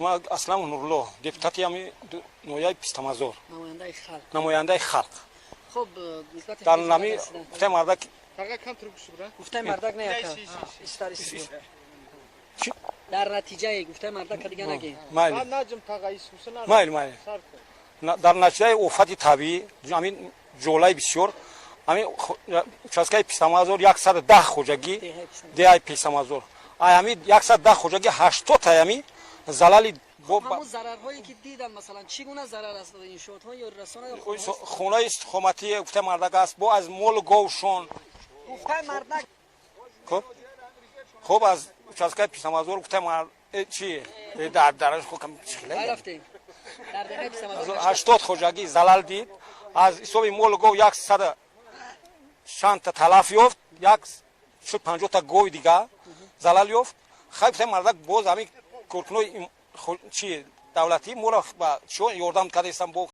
ما اصلا نورلو депутати ами нояб Пистамазор намояндаи халқ خب نسبت дар нами гуфтаи мардак گفته مردک نه یکا استاریسی در نتیجه گفته مردک دیگه نگی майли майли дар натиҷаи офати табиӣ ҳамин ҷолаи бисёр ҳамин участкаи Пистамазор 110 хоҷагӣ деҳаи Пистамазор ҳамин 110 хоҷагӣ 80 таями залали همون ضررهایی که دیدن مثلا چگونه ضرر است این شوت‌ها یا رسانه یا خونه استخامتی گفته مردک است با از مول گوشون گفته مردک خب از участка Пистамазор گفته مرد چی درش خو کم چخله رفتیم در دهه Пистамазор 80 خوجگی زلال دید از حساب مول گو 100 شانت تلف یافت 150 تا گوی دیگه زلال یافت خب مردک باز همین کورکنوی چی دولتی مورا با شو یاردم کرده استان بو